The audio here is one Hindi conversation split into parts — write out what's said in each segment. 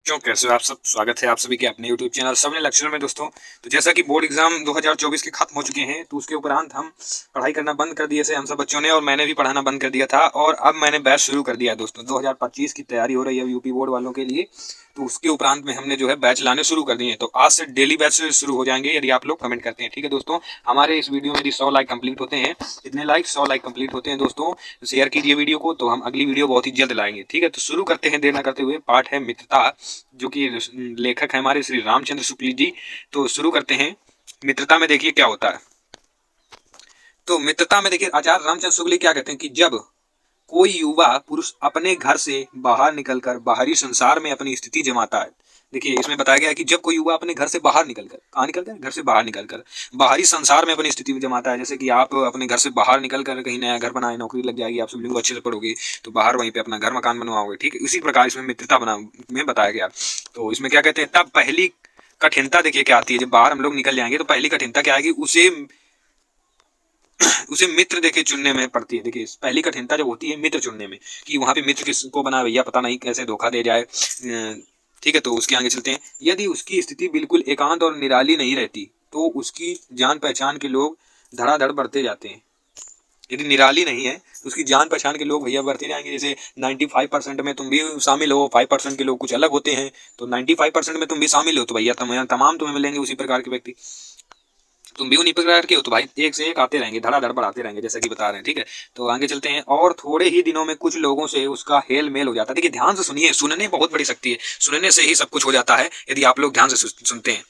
क्यों कैसे हो आप सब। स्वागत है आप सभी के अपने YouTube चैनल सबने लेक्चर में दोस्तों। तो जैसा कि बोर्ड एग्जाम 2024 के खत्म हो चुके हैं, तो उसके उपरांत हम पढ़ाई करना बंद कर दिए थे हम सब बच्चों ने, और मैंने भी पढ़ाना बंद कर दिया था। और अब मैंने बैच शुरू कर दिया है दोस्तों। 2025 की तैयारी हो रही है यूपी बोर्ड वालों के लिए, तो उसके उपरांत में हमने जो है बैच लाने शुरू कर दिए हैं। तो आज से डेली बैच शुरू हो जाएंगे यदि आप लोग कमेंट करते हैं। ठीक है दोस्तों, हमारे इस वीडियो में यदि 100 लाइक कंप्लीट होते हैं, इतने लाइक 100 लाइक कंप्लीट होते हैं दोस्तों, शेयर कीजिए वीडियो को, तो हम अगली वीडियो बहुत ही जल्द लाएंगे। ठीक है, तो शुरू करते हैं देर न करते हुए। पाठ है मित्रता, जो कि लेखक है हमारे श्री रामचंद्र शुक्ल जी। तो शुरू करते हैं। मित्रता में देखिए क्या होता है। तो मित्रता में देखिए आचार्य रामचंद्र शुक्ल क्या कहते हैं कि जब कोई युवा पुरुष अपने घर से बाहर निकलकर बाहरी संसार में अपनी स्थिति जमाता है। देखिए इसमें बताया गया है कि जब कोई युवा अपने घर से बाहर निकलकर, कहाँ निकलकर, घर से बाहर निकलकर बाहरी संसार में अपनी स्थिति जमाता है। जैसे कि आप अपने घर से बाहर निकलकर कहीं नया घर बनाए, नौकरी लग जाएगी, आप सब लोग अच्छे से पढ़ोगे तो बाहर वहीं पे अपना घर मकान बनवाओगे। ठीक है, इसी प्रकार इसमें मित्रता बना में बताया गया। तो इसमें क्या कहते हैं, तब पहली कठिनता देखिए क्या आती है। जब बाहर हम लोग निकल जाएंगे तो पहली कठिनता क्या आएगी, उसे मित्र देखे चुनने में पड़ती है। देखिए पहली कठिनता जब होती है मित्र चुनने में, कि वहां पे मित्र किसको बना भैया, पता नहीं कैसे धोखा दे जाए। ठीक है, तो उसके आगे चलते हैं। यदि उसकी स्थिति बिल्कुल एकांत और निराली नहीं रहती तो उसकी जान पहचान के लोग धड़ाधड़ बढ़ते जाते हैं। यदि निराली नहीं है तो उसकी जान पहचान के लोग भैया बढ़ते जाएंगे। जैसे 95% में तुम भी शामिल हो, 5% के लोग कुछ अलग होते हैं, तो 95% में तुम भी शामिल हो तो भैया तमाम तुम्हें मिलेंगे उसी प्रकार के व्यक्ति। तुम भी उन्हीं प्रकार के हो तो भाई एक से एक आते रहेंगे, धड़ाधड़ बढ़ाते रहेंगे, जैसा कि बता रहे हैं। ठीक है, तो आगे चलते हैं। और थोड़े ही दिनों में कुछ लोगों से उसका हेल मेल हो जाता है। देखिए ध्यान से सुनिए, सुनने बहुत बड़ी शक्ति है, सुनने से ही सब कुछ हो जाता है यदि आप लोग ध्यान से सुनते हैं।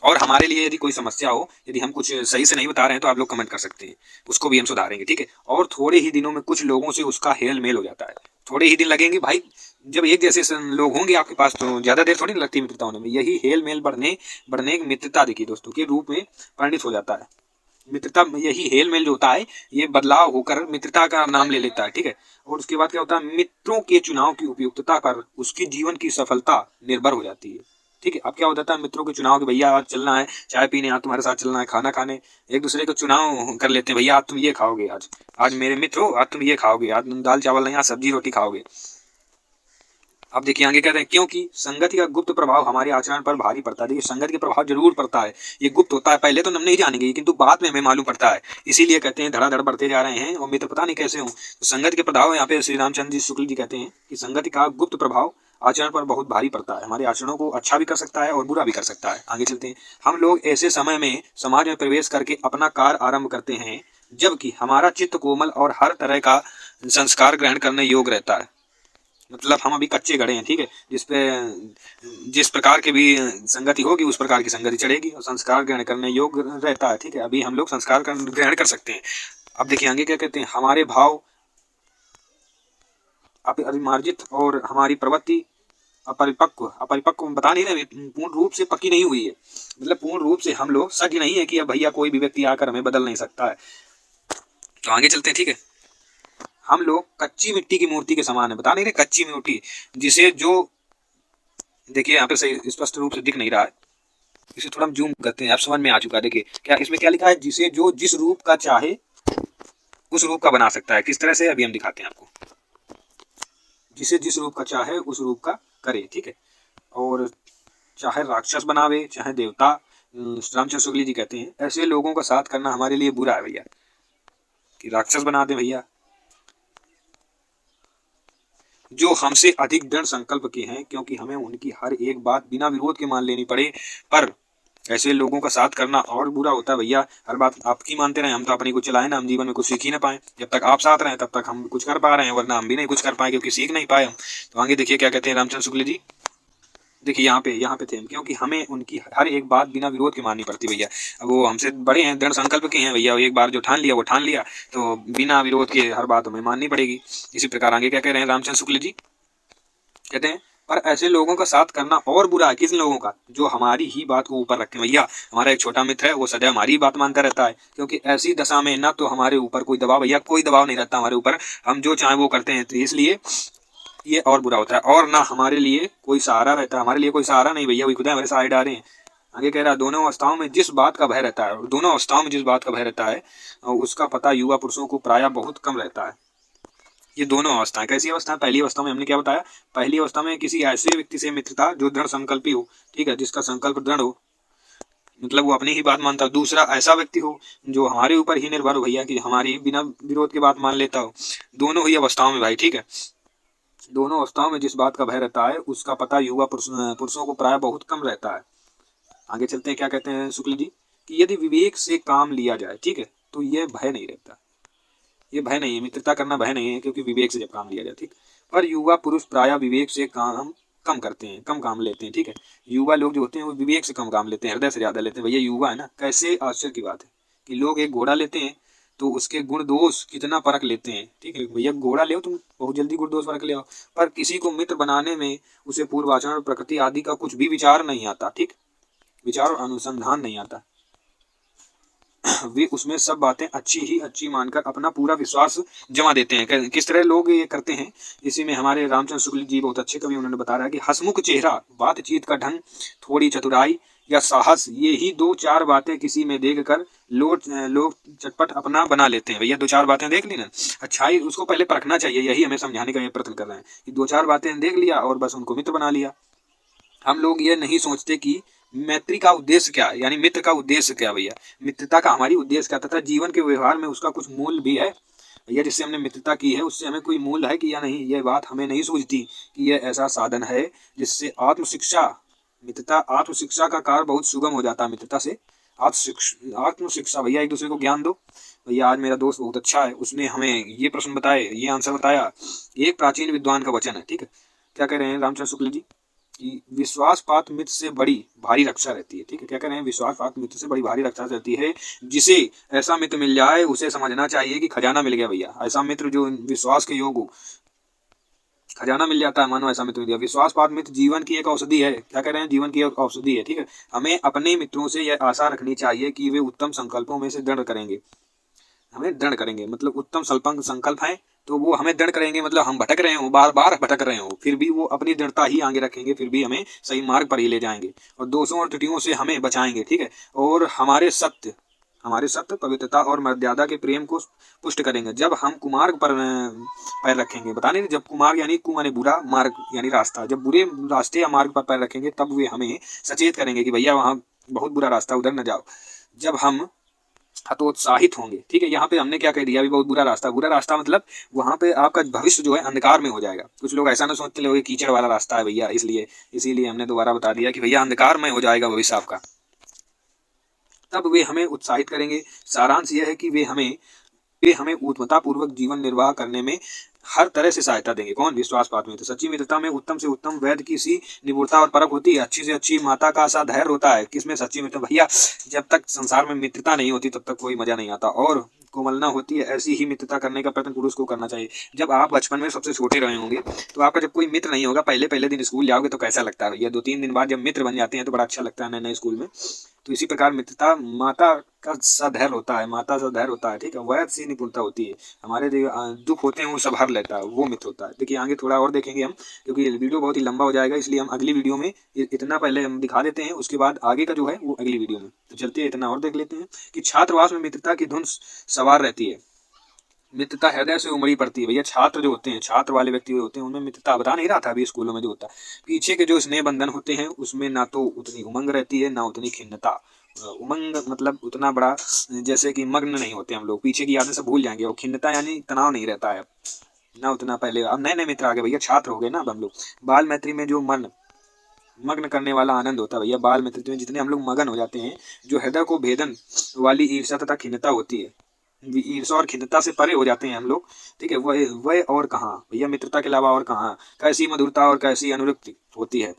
और हमारे लिए यदि कोई समस्या हो, यदि हम कुछ सही से नहीं बता रहे हैं तो आप लोग कमेंट कर सकते हैं, उसको भी हम सुधारेंगे। ठीक है, और थोड़े ही दिनों में कुछ लोगों से उसका हेल मेल हो जाता है। थोड़े ही दिन लगेंगे भाई, जब एक जैसे लोग होंगे आपके पास तो ज्यादा देर थोड़ी लगती है मित्रता होने में। यही हेल मेल बढ़ने बढ़ने मित्रता देखिए दोस्तों के रूप में परिणित हो जाता है। मित्रता, यही हेल मेल जो होता है ये बदलाव होकर मित्रता का नाम ले लेता है। ठीक है, और उसके बाद क्या होता है, मित्रों के चुनाव की उपयुक्तता पर उसकी जीवन की सफलता निर्भर हो जाती है। ठीक है, अब क्या हो जाता है, मित्रों के चुनाव के, भैया आज चलना है चाय पीने, आज तुम्हारे साथ चलना है खाना खाने, एक दूसरे का चुनाव कर लेते हैं। भैया आज तुम ये खाओगे, आज आज मेरे मित्र हो, आज तुम ये खाओगे, आज दाल चावल नहीं, आज सब्जी रोटी खाओगे। अब देखिए आगे कहते हैं, क्योंकि संगति का गुप्त प्रभाव हमारे आचरण पर भारी पड़ता है। देखिए संगति का प्रभाव जरूर पड़ता है, ये गुप्त होता है, पहले तो हम नहीं जानेंगे किंतु बाद में हमें मालूम पड़ता है। इसीलिए कहते हैं धड़ाधड़ बढ़ते जा रहे हैं और मित्र पता नहीं कैसे हों। तो संगति के प्रभाव यहाँ पे श्री रामचंद्र जी शुक्ल जी कहते हैं कि संगति का गुप्त प्रभाव आचरण पर बहुत भारी पड़ता है, हमारे आचरणों को अच्छा भी कर सकता है और बुरा भी कर सकता है। आगे चलते हैं। हम लोग ऐसे समय में समाज में प्रवेश करके अपना कार्य आरंभ करते हैं जबकि हमारा चित्त कोमल और हर तरह का संस्कार ग्रहण करने योग्य रहता है। मतलब हम अभी कच्चे गड़े हैं। ठीक है, जिस प्रकार की भी संगति होगी उस प्रकार की संगति चढ़ेगी और संस्कार ग्रहण करने योग्य रहता है। ठीक है, अभी हम लोग संस्कार ग्रहण कर सकते हैं। अब देखिए आगे क्या कहते हैं, हमारे भाव अपरिमार्जित और हमारी प्रवृत्ति अपरिपक्व, अपरिपक्व बता नहीं रहे, पूर्ण रूप से पक्की नहीं हुई है। मतलब पूर्ण रूप से हम लोग सज्ज नहीं है कि अब भैया कोई भी व्यक्ति आकर हमें बदल नहीं सकता है। तो आगे चलते हैं। ठीक है, हम लोग कच्ची मिट्टी की मूर्ति के समान है, बता नहीं रहे, कच्ची मिट्टी जिसे जो, देखिए यहाँ पे सही स्पष्ट रूप से दिख नहीं रहा है, इसे थोड़ा हम जूम करते हैं, आप समझ में आ चुका है। देखिए क्या इसमें क्या लिखा है, जिसे जो जिस रूप का चाहे उस रूप का बना सकता है। किस तरह से, अभी हम दिखाते हैं आपको। जिसे जिस रूप का चाहे उस रूप का करे। ठीक है, और चाहे राक्षस बनावे चाहे देवता, रामचंद्र शुक्ल जी कहते हैं ऐसे लोगों का साथ करना हमारे लिए बुरा है भैया, कि राक्षस बना दे भैया, जो हमसे अधिक दृढ़ संकल्प के हैं, क्योंकि हमें उनकी हर एक बात बिना विरोध के मान लेनी पड़े। पर ऐसे लोगों का साथ करना और बुरा होता है भैया। हर बात आपकी मानते रहे, हम तो अपनी कुछ चलाए ना, हम जीवन में कुछ सीख ही ना पाए। जब तक आप साथ रहे तब तक हम कुछ कर पा रहे हैं, वरना हम भी नहीं कुछ कर पाए क्योंकि सीख नहीं पाए हम। तो आगे देखिए क्या कहते हैं रामचंद्र शुक्ल जी। देखिए यहाँ पे थे हम, क्योंकि हमें उनकी हर एक बात बिना विरोध के माननी पड़ती भैया। अब वो हमसे बड़े हैं, दृढ़ संकल्प के हैं भैया, एक बार जो ठान लिया वो ठान लिया, तो बिना विरोध के हर बात हमें माननी पड़ेगी। इसी प्रकार आगे क्या कह रहे हैं रामचंद्र शुक्ल जी, कहते हैं पर ऐसे लोगों का साथ करना और बुरा है। किस लोगों का, जो हमारी ही बात को ऊपर रखते हैं भैया। हमारा एक छोटा मित्र है, वो सदैव हमारी बात मानता रहता है, क्योंकि ऐसी दशा में ना तो हमारे ऊपर कोई दबाव, भैया कोई दबाव नहीं रहता हमारे ऊपर, हम जो चाहे वो करते हैं। तो इसलिए ये और बुरा होता है। और ना हमारे लिए कोई सहारा रहता है, हमारे लिए कोई सहारा नहीं भैया, वही खुदा हमारे सहारे डाले हैं। आगे कह रहा है, दोनों अवस्थाओं में जिस बात का भय रहता है, दोनों अवस्थाओं में जिस बात का भय रहता है उसका पता युवा पुरुषों को प्रायः बहुत कम रहता है। ये दोनों अवस्थाएं, कैसी अवस्था? पहली अवस्था में हमने क्या बताया? पहली अवस्था में किसी ऐसे व्यक्ति से मित्रता जो दृढ़ संकल्पी हो, ठीक है, जिसका संकल्प दृढ़ हो, मतलब वो अपनी ही बात मानता हो। दूसरा ऐसा व्यक्ति हो जो हमारे ऊपर ही निर्भर हो भैया, कि हमारी बिना विरोध की बात मान लेता हो। दोनों ही अवस्थाओं में भाई, ठीक है, दोनों अवस्थाओं में जिस बात का भय रहता है उसका पता युवा पुरुषों को प्राय बहुत कम रहता है। आगे चलते हैं, क्या कहते हैं शुक्ल जी, कि यदि विवेक से काम लिया जाए, ठीक है, तो यह भय नहीं रहता। ये भय नहीं है, मित्रता करना भय नहीं है, क्योंकि विवेक से जब काम लिया जाए, ठीक। पर युवा पुरुष प्राय विवेक से काम कम करते हैं, कम काम लेते हैं, ठीक है। युवा लोग जो होते हैं वो विवेक से कम काम लेते हैं, हृदय से ज्यादा लेते हैं। भैया युवा है ना, कैसे आश्चर्य की बात है कि लोग एक घोड़ा लेते हैं तो उसके गुण दोष कितना परख लेते हैं, ठीक है। भैया घोड़ा ले तुम, बहुत जल्दी गुण दोष परख ले आओ, पर किसी को मित्र बनाने में उसे पूर्व आचरण, प्रकृति आदि का कुछ भी विचार नहीं आता, ठीक, विचार और अनुसंधान नहीं आता। वे उसमें सब बातें अच्छी ही अच्छी मानकर अपना पूरा विश्वास जमा देते हैं। किस तरह लोग ये करते हैं, इसी में हमारे रामचंद्र शुक्ल जी बहुत अच्छे कवि, उन्होंने बता रहा है कि हंसमुख चेहरा, बातचीत का ढंग, थोड़ी चतुराई या साहस, ये ही दो चार बातें किसी में देख कर लोग चटपट अपना बना लेते हैं। भैया दो चार बातें देख ली ना, अच्छाई उसको पहले परखना चाहिए, यही हमें समझाने का ये प्रयत्न कर रहे हैं कि दो चार बातें देख लिया और बस उनको मित्र बना लिया। हम लोग ये नहीं सोचते कि मैत्री का उद्देश्य क्या है, यानी मित्र का उद्देश्य क्या भैया, मित्रता का हमारी उद्देश्य क्या, तथा जीवन के व्यवहार में उसका कुछ मूल्य भी है भैया। जिससे हमने मित्रता की है उससे हमें कोई मूल्य है कि या नहीं, ये बात हमें नहीं सूझती कि यह ऐसा साधन है जिससे आत्मशिक्षा, मित्रता आत्मशिक्षा का कार्य बहुत सुगम हो जाता है। मित्रता से आत्मशिक्षा भैया, एक दूसरे को ज्ञान दो। भैया आज मेरा दोस्त बहुत अच्छा है, उसने हमें ये प्रश्न बताए, ये आंसर बताया। एक प्राचीन विद्वान का वचन है, ठीक है, क्या कह रहे हैं रामचंद्र शुक्ल जी, कि विश्वासपात मित्र से बड़ी भारी रक्षा रहती है, ठीक है। क्या कह रहे हैं, विश्वासपात मित्र से बड़ी भारी रक्षा रहती है। जिसे ऐसा मित्र मिल जाए उसे समझना चाहिए कि खजाना मिल गया भैया। ऐसा मित्र जो विश्वास के योग हो, खजाना मिल जाता है, मानो ऐसा मित्र मिल गया। विश्वासपात मित्र जीवन की एक औषधि है। क्या कह रहे हैं, जीवन की एक औषधि है, ठीक है। हमें अपने मित्रों से यह आशा रखनी चाहिए कि वे उत्तम संकल्पों में से दृढ़ करेंगे, हमें दृढ़ करेंगे, मतलब उत्तम संकल्प है तो वो हमें दृढ़ करेंगे। मतलब हम भटक रहे हो, बार बार भटक रहे हो, फिर भी वो अपनी दृढ़ता ही आगे रखेंगे, फिर भी हमें सही मार्ग पर ही ले जाएंगे और दोषों और त्रुटियों से हमें बचाएंगे, ठीक है। और हमारे सत्य, पवित्रता और मर्यादा के प्रेम को पुष्ट करेंगे। जब हम कुमार्ग पर पैर रखेंगे, बता नहीं, जब कुमार्ग यानी कु माने बुरा, मार्ग यानी रास्ता, जब बुरे रास्ते या मार्ग पर पैर रखेंगे तब वे हमें सचेत करेंगे कि भैया वहाँ बहुत बुरा रास्ता, उधर न जाओ। जब हम हतोत्साहित होंगे, ठीक है, यहाँ पे हमने क्या कह दिया, अभी बहुत बुरा रास्ता मतलब वहाँ पे आपका भविष्य जो है अंधकार में हो जाएगा। कुछ लोग ऐसा ना सोचते लोग कीचड़ वाला रास्ता है भैया, इसीलिए हमने दोबारा बता दिया कि भैया अंधकार में हो जाएगा भविष्य आपका। तब वे हमें उत्साहित करेंगे। सारांश यह है कि वे हमें उत्तमता पूर्वक जीवन निर्वाह करने में हर तरह से सहायता देंगे। कौन? विश्वासपात मित्र। सच्ची मित्रता में उत्तम से उत्तम वैद्य की सी निपुणता और परख होती है, अच्छी से अच्छी माता का सा धैर्य होता है। किसमें? सच्ची मित्र भैया। जब तक संसार में मित्रता नहीं होती तब तक कोई मजा नहीं आता, और कोमलना होती है, ऐसी ही मित्रता करने का प्रयत्न पुरुष को करना चाहिए। जब आप बचपन में सबसे छोटे रहे होंगे तो आपका जब कोई मित्र नहीं होगा, पहले दिन स्कूल जाओगे तो कैसा लगता है भैया, 2-3 दिन बाद जब मित्र बन जाते हैं तो बड़ा अच्छा लगता है नए स्कूल में। तो इसी प्रकार मित्रता माता का सधैर्य होता है, माता सा धैर्य होता है, ठीक है, वह सी निपुणता होती है। हमारे जो दुख होते हैं वो सब हर लेता है, वो मित्र होता है। देखिए आगे थोड़ा और देखेंगे हम, क्योंकि वीडियो बहुत ही लंबा हो जाएगा, इसलिए हम अगली वीडियो में इतना पहले हम दिखा देते हैं, उसके बाद आगे का जो है वो अगली वीडियो में। तो चलते हैं, इतना और देख लेते हैं कि छात्रवास में मित्रता की धुन सवार रहती है। मित्रता हृदय से उमड़ी पड़ती है भैया। छात्र जो होते हैं, छात्र वाले व्यक्ति होते हैं, उनमें मित्रता, बता नहीं रहा था अभी स्कूलों में जो होता है, पीछे के जो स्नेह बंधन होते हैं उसमें ना तो उतनी उमंग रहती है ना उतनी खिन्नता। उमंग मतलब उतना बड़ा, जैसे कि मग्न नहीं होते हम लोग, पीछे की यादें सब भूल जाएंगे, और खिन्नता यानी तनाव नहीं रहता है ना उतना। पहले अब नए नए मित्र आ गए भैया, छात्र हो गए ना अब हम लोग। बाल मैत्री में जो मग्न करने वाला आनंद होता है भैया, बाल मित्र में जितने हम लोग मगन हो जाते हैं, जो हृदय को भेदन वाली ईर्ष्या तथा खिन्नता होती है, ईर्ष्या और खिन्नता से परे हो जाते हैं हम लोग, ठीक है। वह और कहाँ भैया, मित्रता के अलावा और कहाँ कैसी मधुरता और कैसी अनुरक्ति होती है,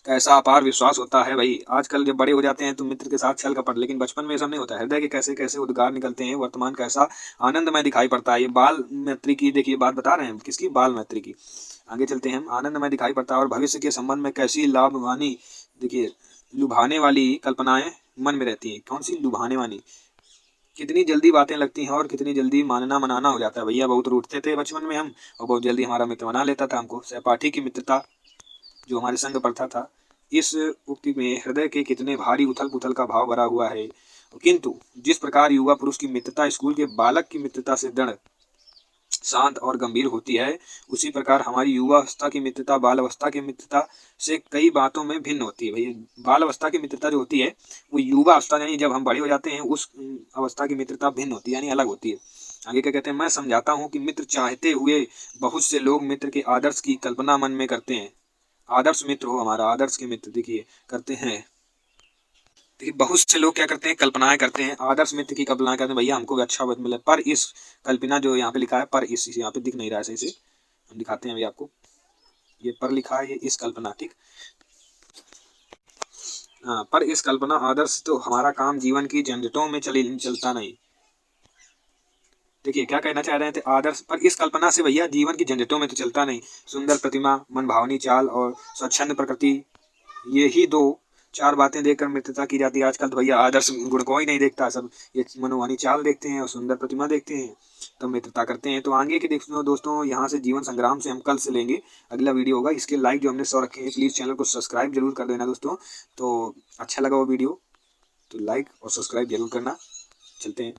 कैसा अपार विश्वास होता है भाई। आजकल जब बड़े हो जाते हैं तो मित्र के साथ छल कपट, लेकिन बचपन में सब नहीं होता। हृदय के कैसे कैसे उद्गार निकलते हैं, वर्तमान कैसा आनंदमय दिखाई पड़ता है। ये बाल मैत्री की देखिए बात बता रहे हैं, किसकी? बाल मैत्री की। आगे चलते हैं हम, आनंदमय दिखाई पड़ता है, और भविष्य के संबंध में कैसी लाभवानी, देखिए लुभाने वाली कल्पनाएं मन में रहती हैं। कौन सी? लुभाने वाली। कितनी जल्दी बातें लगती हैं और कितनी जल्दी मानना मनाना हो जाता है भैया। बहुत रूठते थे बचपन में हम, और बहुत जल्दी हमारा मित्र बना लेता था हमको। सहपाठी की मित्रता जो हमारे संग प्रथा था, इस उक्ति में हृदय के कितने भारी उथल पुथल का भाव भरा हुआ है। किंतु जिस प्रकार युवा पुरुष की मित्रता स्कूल के बालक की मित्रता से दृढ़ शांत और गंभीर होती है, उसी प्रकार हमारी युवावस्था की मित्रता बाल अवस्था की मित्रता से कई बातों में भिन्न होती है। भैया बाल अवस्था की मित्रता जो होती है वो युवा अवस्था यानी जब हम बड़े हो जाते हैं उस अवस्था की मित्रता भिन्न होती है, यानी अलग होती है। आगे क्या कहते हैं, मैं समझाता हूँ कि मित्र चाहते हुए बहुत से लोग मित्र के आदर्श की कल्पना मन में करते हैं। आदर्श मित्र हो हमारा, आदर्श के मित्र देखिए करते हैं। देखिए बहुत से लोग क्या करते हैं, कल्पनाएं करते हैं, आदर्श मित्र की कल्पनाएं करते हैं, भैया हमको भी अच्छा वक्त मिले, पर इस कल्पना जो यहाँ पे लिखा है, पर इस यहाँ पे दिख नहीं रहा है सही से, हम दिखाते हैं अभी आपको। ये पर लिखा है, ये इस कल्पना, ठीक। हाँ, पर इस कल्पना आदर्श तो हमारा काम जीवन की झंझटों में चलता नहीं। देखिए क्या कहना चाह रहे थे, आदर्श पर इस कल्पना से भैया जीवन की झंझटों में तो चलता नहीं। सुंदर प्रतिमा, मनभावनी चाल और स्वच्छंद प्रकृति, ये ही दो चार बातें देखकर मित्रता की जाती है। आजकल तो भैया आदर्श गुण को ही नहीं देखता, सब ये मनोवानी चाल देखते हैं और सुंदर प्रतिमा देखते हैं तो मित्रता करते हैं। तो आगे के दोस्तों यहाँ से जीवन संग्राम से हम कल से लेंगे, अगला वीडियो होगा। इसके लाइक जो हमने 100 रखे हैं, प्लीज़ चैनल को सब्सक्राइब जरूर कर देना दोस्तों। तो अच्छा लगा वो वीडियो तो लाइक और सब्सक्राइब जरूर करना। चलते हैं।